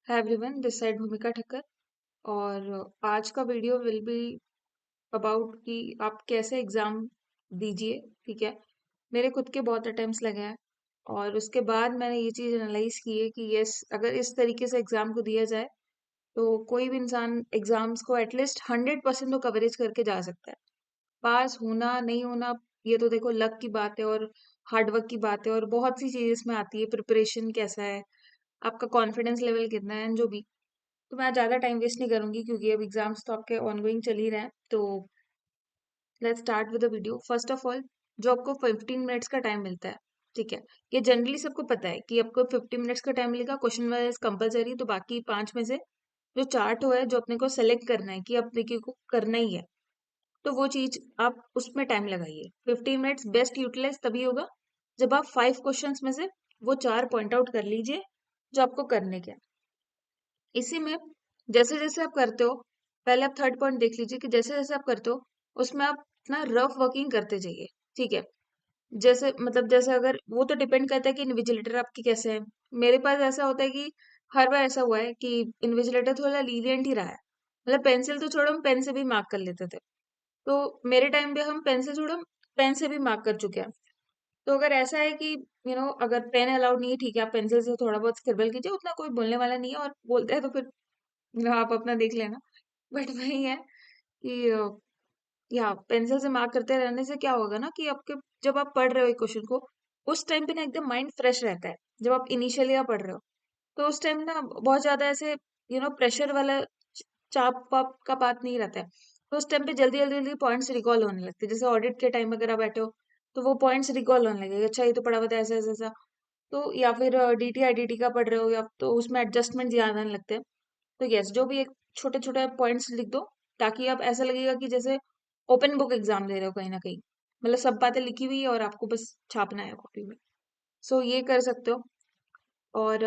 Hi everyone, this side भूमिका ठक्कर। और आज का वीडियो विल बी अबाउट कि आप कैसे एग्जाम दीजिए। ठीक है, मेरे खुद के बहुत अटेम्प्ट्स लगे हैं और उसके बाद मैंने ये चीज़ एनालाइज की है कि यस, अगर इस तरीके से एग्जाम को दिया जाए तो कोई भी इंसान एग्जाम्स को एटलीस्ट 100% तो कवरेज करके जा सकता है। पास होना नहीं होना ये तो देखो लक की बात है और हार्डवर्क की बात है और बहुत सी चीज़ें इसमें आती है। प्रिपरेशन कैसा है, आपका कॉन्फिडेंस लेवल कितना है, जो भी। तो मैं ज़्यादा टाइम वेस्ट नहीं करूंगी क्योंकि अब एग्जाम्स तो आपके ऑनगोइंग चल ही रहे हैं। तो let's start with the video. First of all, जो आपको 15 मिनट्स का टाइम मिलता है, ठीक है, ये जनरली सबको पता है कि आपको 50 मिनट्स का टाइम मिलेगा। क्वेश्चन वाइज कंपलसरी, तो बाकी 5 में से जो चार्ट हुआ है, जो अपने को सेलेक्ट करना है कि अपने को करना ही है, तो वो चीज आप उसमें टाइम लगाइए। 15 मिनट्स बेस्ट यूटिलाइज तभी होगा जब आप 5 क्वेश्चन में से वो 4 पॉइंट आउट कर लीजिए जो आपको करने के हैं। इसी में जैसे जैसे आप करते हो, पहले आप थर्ड पॉइंट देख लीजिए कि जैसे जैसे आप करते हो उसमें आप अपना रफ वर्किंग करते जाइए। ठीक है, जैसे मतलब जैसे अगर वो तो डिपेंड करता है कि इन्विजिलेटर आपकी कैसे है। मेरे पास ऐसा होता है कि हर बार ऐसा हुआ है कि इन्विजिलेटर थोड़ा लीनियंट ही रहा है। मतलब पेंसिल तो छोड़ो, हम पेन से भी मार्क कर लेते थे। तो मेरे टाइम पे हम पेन से छोड़ो, पेन से भी मार्क कर चुके हैं। तो अगर ऐसा है कि अगर पेन अलाउड नहीं है, ठीक है, आप पेंसिल से थोड़ा बहुत स्क्रिबल कीजिए, उतना कोई बोलने वाला नहीं है, और बोलते हैं तो फिर आप अपना देख लेना। बट वही है कि या पेंसिल से मार्क करते रहने से क्या होगा ना कि आपके, जब आप पढ़ रहे हो एक क्वेश्चन को, उस टाइम पे ना एकदम माइंड फ्रेश रहता है। जब आप इनिशियली आप पढ़ रहे हो तो उस टाइम ना बहुत ज्यादा ऐसे प्रेशर वाला चाप वाप का बात नहीं रहता है। तो उस टाइम पे जल्दी जल्दी जल्दी पॉइंट्स रिकॉल होने लगते हैं। जैसे ऑडिट के टाइम अगर आप बैठे हो तो वो पॉइंट्स रिकॉल होने लगेगा, अच्छा ये तो पढ़ा हुआ था ऐसा ऐसा ऐसा। तो या फिर डीटी आईडीटी का पढ़ रहे हो, या तो उसमें एडजस्टमेंट ज्यादा आने लगते हैं। तो यस, जो भी एक छोटे छोटे पॉइंट्स लिख दो, ताकि आप ऐसा लगेगा कि जैसे ओपन बुक एग्जाम दे रहे हो कहीं ना कहीं। मतलब सब बातें लिखी हुई है और आपको बस छापना है कॉपी में। सो ये कर सकते हो। और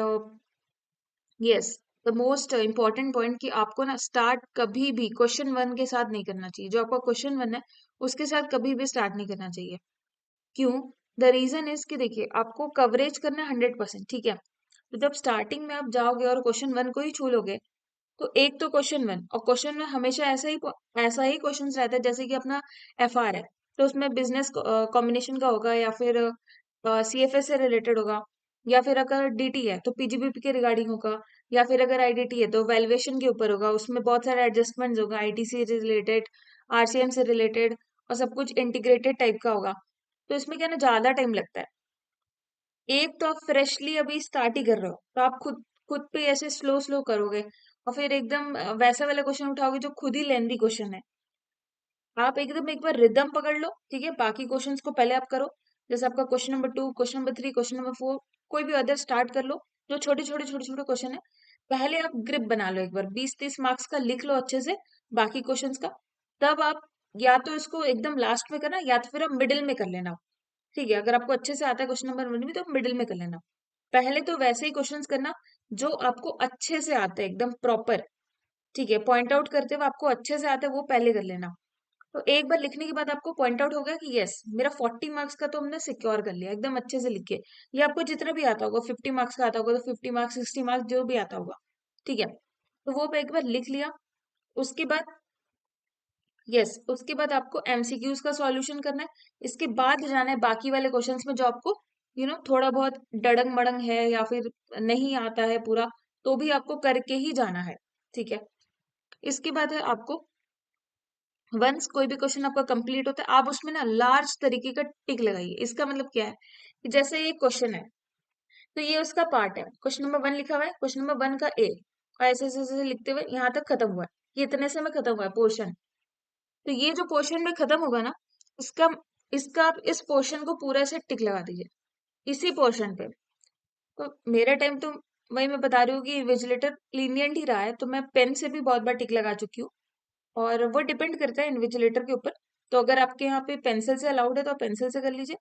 yes, the most important point कि आपको ना स्टार्ट कभी भी क्वेश्चन वन के साथ नहीं करना चाहिए। जो आपका क्वेश्चन वन है उसके साथ कभी भी स्टार्ट नहीं करना चाहिए। क्यों? द रीजन इज कि देखिए, आपको कवरेज करना है 100%। ठीक है, तो जब स्टार्टिंग में आप जाओगे और क्वेश्चन वन को ही छू लोगे, तो एक तो क्वेश्चन वन, और क्वेश्चन में हमेशा ऐसा ही क्वेश्चन रहता है। जैसे कि अपना एफआर है, तो उसमें बिजनेस कॉम्बिनेशन का होगा, या फिर सीएफएस से रिलेटेड होगा, या फिर अगर डीटी है तो पीजीबीपी के रिगार्डिंग होगा, या फिर अगर आईडीटी है तो वैल्यूएशन के ऊपर होगा। उसमें बहुत सारे एडजस्टमेंट्स होगा, आईटीसी से रिलेटेड, आरसीएम से रिलेटेड, और सब कुछ इंटीग्रेटेड टाइप का होगा। तो इसमें क्या है ना, ज्यादा टाइम लगता है। एक तो आप फ्रेशली अभी स्टार्ट ही कर रहे हो, तो आप खुद खुद पे ऐसे स्लो स्लो करोगे, और फिर एकदम वैसा वाला क्वेश्चन उठाओगे जो खुद ही लेंदी क्वेश्चन है। आप एकदम एक बार रिदम पकड़ लो, ठीक है, बाकी क्वेश्चंस को पहले आप करो। जैसे आपका question number 2, question number 3, question number 4, कोई भी अदर स्टार्ट कर लो। जो छोटे छोटे छोटे छोटे क्वेश्चन है, पहले आप ग्रिप बना लो, एक बार 20-30 मार्क्स का लिख लो अच्छे से बाकी क्वेश्चंस का। तब आप या तो इसको एकदम लास्ट में करना, या तो फिर आप मिडिल में कर लेना। ठीक है, अगर आपको अच्छे से आता है क्वेश्चन नंबर वन भी, तो मिडिल में कर लेना। पहले तो वैसे ही क्वेश्चंस करना जो आपको अच्छे से आते हैं, एकदम प्रॉपर। ठीक है, पॉइंट आउट करते हुए आपको अच्छे से आता है वो पहले कर लेना। तो एक बार लिखने के बाद आपको पॉइंट आउट हो गया कि यस, मेरा 40 मार्क्स का तो हमने सिक्योर कर लिया, एकदम अच्छे से लिख के। ये आपको जितना भी आता होगा, 50 मार्क्स का आता होगा तो 50 मार्क्स, 60 मार्क्स, जो भी आता होगा। ठीक है, तो वो एक बार लिख लिया। उसके बाद यस, उसके बाद आपको एमसीक्यूज का सॉल्यूशन करना है। इसके बाद जाना है बाकी वाले क्वेश्चंस में, जो आपको थोड़ा बहुत डड़ंग मड़ंग है या फिर नहीं आता है पूरा, तो भी आपको करके ही जाना है। ठीक है, इसके बाद है आपको, वंस कोई भी क्वेश्चन आपका कंप्लीट होता है, आप उसमें ना लार्ज तरीके का टिक लगाइए। इसका मतलब क्या है कि जैसे ये क्वेश्चन है, तो ये उसका पार्ट है। क्वेश्चन नंबर 1 लिखा हुआ है, क्वेश्चन नंबर 1 का ए, और ऐसे ऐसे ऐसे लिखते हुए यहाँ तक खत्म हुआ है। ये इतने से में खत्म हुआ है पोर्शन। तो ये जो पोर्शन में खत्म होगा ना, इसका इसका आप इस पोर्शन को पूरा से टिक लगा दीजिए, इसी पोर्शन पे। तो मेरा टाइम तो, वही मैं बता रही हूँ कि इन्विजिलेटर लीनियंट ही रहा है, तो मैं पेन से भी बहुत बार टिक लगा चुकी हूँ। और वो डिपेंड करता है इन्विजिलेटर के ऊपर। तो अगर आपके यहाँ पे पेंसिल से अलाउड है तो आप पेंसिल से कर लीजिए,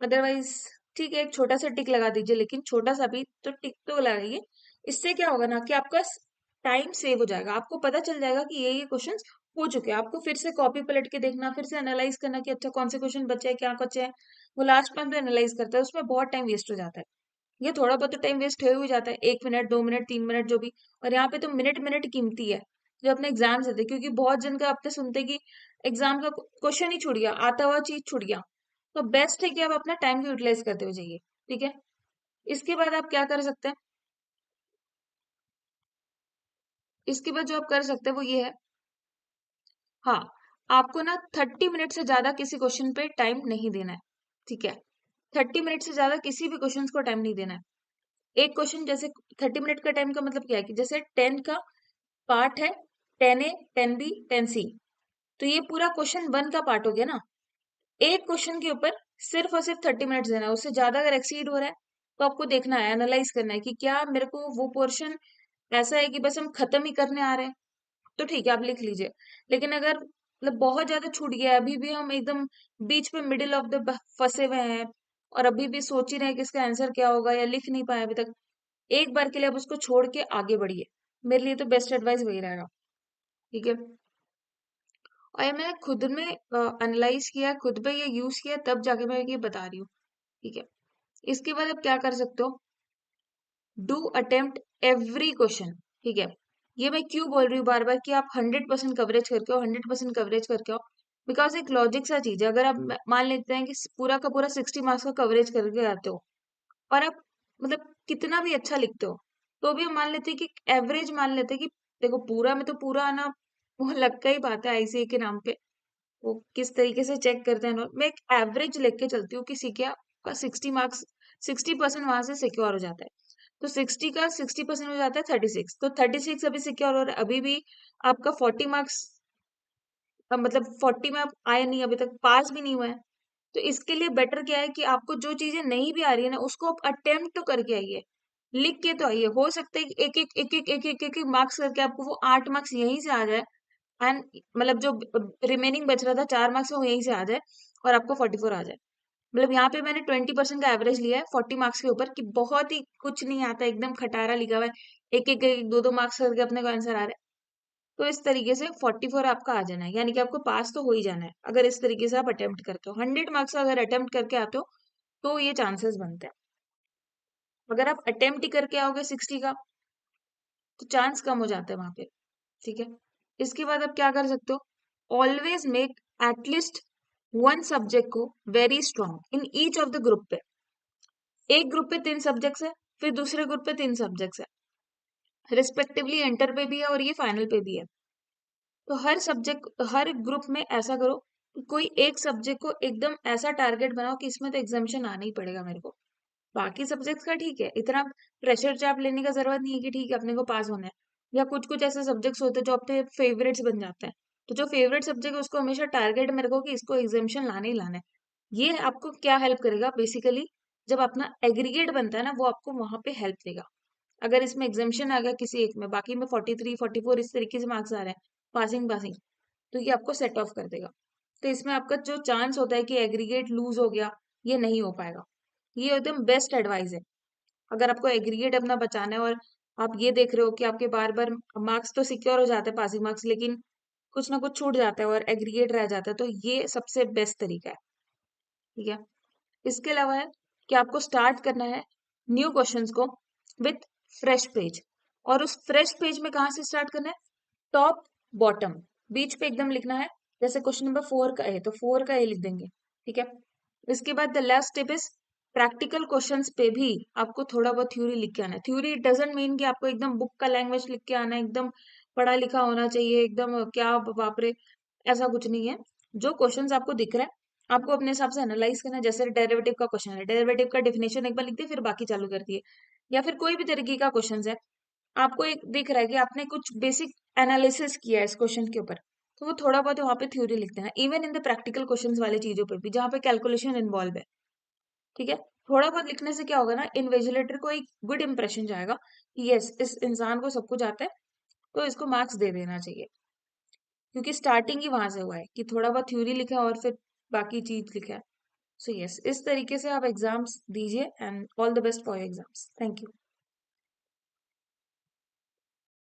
अदरवाइज ठीक है, एक छोटा सा टिक लगा दीजिए, लेकिन छोटा सा भी तो टिक तो लगाइए। इससे क्या होगा ना कि आपका टाइम सेव हो जाएगा। आपको पता चल जाएगा कि ये क्वेश्चंस हो चुके हैं। आपको फिर से कॉपी पलट के देखना, फिर से एनालाइज करना कि अच्छा कौन से क्वेश्चन बचे हैं, क्या बचे हैं। वो लास्ट में तो एनालाइज करता है, उसमें बहुत टाइम वेस्ट हो जाता है। ये थोड़ा बहुत तो टाइम वेस्ट हो ही जाता है, 1 मिनट 2 मिनट 3 मिनट जो भी। और यहाँ पे तो मिनट मिनट कीमती है जो अपने एग्जाम देते हैं, क्योंकि बहुत जन का अपने सुनते हैं कि एग्जाम का क्वेश्चन ही छूट गया, आता हुआ चीज छूट गया। तो बेस्ट है कि आप अपना टाइम को यूटिलाइज करते हुए जाइए। ठीक है, इसके बाद आप क्या कर सकते हैं, इसके बाद जो आप कर सकते हैं वो ये है, हाँ, आपको ना 30 मिनट से ज्यादा किसी क्वेश्चन पे टाइम नहीं देना है। ठीक है, 30 मिनट से ज्यादा किसी भी क्वेश्चन को टाइम नहीं देना है। एक क्वेश्चन जैसे 30 मिनट का टाइम का मतलब क्या है कि जैसे 10 का पार्ट है, 10A 10B 10C, तो ये पूरा क्वेश्चन 1 का पार्ट हो गया ना। एक क्वेश्चन के ऊपर सिर्फ और सिर्फ 30 मिनट देना है, उससे ज्यादा अगर एक्सीड हो रहा है तो आपको देखना है, एनालाइज करना है कि क्या मेरे को वो पोर्शन ऐसा है कि बस हम खत्म ही करने आ रहे हैं, तो ठीक है आप लिख लीजिए। लेकिन अगर मतलब बहुत ज्यादा छूट गया है, अभी भी हम एकदम बीच पे मिडिल ऑफ द फंसे हुए हैं और अभी भी सोच ही रहे हैं कि इसका आंसर क्या होगा या लिख नहीं पाए अभी तक, एक बार के लिए आप उसको छोड़ के आगे बढ़िए। मेरे लिए तो बेस्ट एडवाइस वही रहेगा। ठीक है, और ये मैंने खुद में एनालाइज किया, खुद पे ये यूज किया, तब जाके मैं ये बता रही हूँ। ठीक है, इसके बाद आप क्या कर सकते हो, डू अटेम्प्ट एवरी क्वेश्चन। ठीक है, ये मैं क्यों बोल रही हूँ बार बार कि आप 100% कवरेज करके हो, 100% कवरेज करके हो, बिकॉज एक लॉजिक सा चीज है। अगर आप मान लेते हैं कि पूरा का पूरा 60 मार्क्स का कवरेज करके आते हो और आप मतलब कितना भी अच्छा लिखते हो, तो भी हम मान लेते हैं कि एवरेज मान लेते हैं कि देखो पूरा में तो पूरा आना वो लगता ही बात है आईसीए के नाम पे, वो किस तरीके से चेक करते हैं मैं एक एवरेज लेके चलती हूँ कि सीखे का 60 मार्क्स, 60% वहां से सिक्योर हो जाता है। तो 60 का 60% हो जाता है 36, तो 36 अभी सिक्योर हो रहा है, अभी भी आपका 40 मार्क्स, मतलब 40 में आप आए नहीं, अभी तक पास भी नहीं हुआ है। तो इसके लिए बेटर क्या है कि आपको जो चीजें नहीं भी आ रही है ना उसको आप अटेम्प्ट तो करके आइए, लिख के तो आइए। हो सकता है कि एक एक मार्क्स करके आपको वो 8 मार्क्स यहीं से आ जाए, एंड मतलब जो रिमेनिंग बच रहा था 4 मार्क्स वो यहीं से आ जाए और आपको 44 आ जाए। मतलब यहाँ पे मैंने 20% का एवरेज लिया है 40 मार्क्स के ऊपर, कि बहुत ही कुछ नहीं आता, एकदम खटारा लिखा हुआ है, एक दो दो मार्क्स करके अपने को आंसर आ रहा है। तो इस तरीके से 44 आपका आ जाना है, यानी कि आपको पास तो हो ही जाना है अगर इस तरीके से आप अटेम्प्ट करते हो। 100 मार्क्स अगर अटेम्प्ट करके आते हो तो ये चांसेस बनते हैं। अगर आप अटेम्प्ट ही करके आओगे 60 का तो चांस कम हो जाता है वहां पे। ठीक है, इसके बाद आप क्या कर सकते हो, always make at least one subject को very strong in each of the group पे। एक ग्रुप पे 3 सब्जेक्ट्स है, फिर दूसरे ग्रुप पे 3 सब्जेक्ट्स है, रिस्पेक्टिवली इंटर पे भी है और ये फाइनल पे भी है। तो हर सब्जेक्ट हर ग्रुप में ऐसा करो कि कोई एक सब्जेक्ट को एकदम ऐसा टारगेट बनाओ कि इसमें तो एग्जामिशन आना ही पड़ेगा मेरे को। बाकी सब्जेक्ट्स का ठीक है, इतना प्रेशर चाप लेने का जरूरत नहीं है कि ठीक है अपने को पास होना है। या कुछ कुछ ऐसे सब्जेक्ट्स होते हैं जो अपने फेवरेट्स बन जाते हैं, तो जो फेवरेट सब्जेक्ट है उसको हमेशा टारगेट मेरे को कि इसको एग्जामिशन लाना ही लाना है। ये आपको क्या हेल्प करेगा बेसिकली, जब अपना एग्रीगेट बनता है ना वो आपको वहां पे हेल्प देगा। अगर इसमें एग्जामिशन आ गया किसी एक में, बाकी में 43 44 इस तरीके से मार्क्स आ रहे हैं, पासिंग पासिंग, तो ये आपको सेट ऑफ कर देगा। तो इसमें आपका जो चांस होता है कि एग्रीगेट लूज हो गया, ये नहीं हो पाएगा। ये एकदम बेस्ट एडवाइस है। अगर आपको एग्रीगेट अपना बचाना है और आप ये देख रहे हो कि आपके बार बार मार्क्स तो सिक्योर हो जाते हैं पासिंग मार्क्स, लेकिन कुछ ना कुछ छूट जाता है और एग्रीगेट रह जाता है, तो ये सबसे बेस्ट तरीका है। ठीक है, इसके अलावा है कि आपको स्टार्ट करना है न्यू क्वेश्चंस को विथ फ्रेश पेज। और उस फ्रेश पेज में कहाँ से स्टार्ट करना है, टॉप बॉटम, बीच पे एकदम लिखना है। जैसे क्वेश्चन नंबर 4 का है तो 4 का ए लिख देंगे। ठीक है, इसके बाद the last step is practical questions पे भी आपको थोड़ा बहुत थ्योरी लिख के आना है। थ्योरी डजंट मीन कि आपको एकदम बुक का लैंग्वेज लिख के आना है, एकदम पढ़ा लिखा होना चाहिए एकदम, क्या बाप रे, ऐसा कुछ नहीं है। जो क्वेश्चंस आपको दिख रहा है आपको अपने हिसाब से एनालाइज करना है। जैसे डेरिवेटिव का क्वेश्चन है, डेरिवेटिव का डिफिनेशन एक बार लिख दिए फिर बाकी चालू कर दिए, या फिर कोई भी तरीके का क्वेश्चन है, आपको एक दिख रहा है कि आपने कुछ बेसिक एनालिसिस किया है इस क्वेश्चन के ऊपर, तो वो थोड़ा बहुत वहां पे थ्योरी लिख देना, even in the practical questions वाले चीजों पे भी जहाँ पे कैलकुलेशन इन्वॉल्व है। ठीक है, थोड़ा बहुत लिखने से क्या होगा ना, इन्विजिलेटर को एक गुड इंप्रेशन जाएगा कि यस इस इंसान को सब कुछ आता है, तो इसको मार्क्स दे देना चाहिए। क्योंकि स्टार्टिंग ही वहां से हुआ है कि थोड़ा बहुत थ्योरी लिखा है और फिर बाकी चीज लिखा है। सो यस, इस तरीके से आप एग्जाम्स दीजिए and all the best for your exams. Thank you.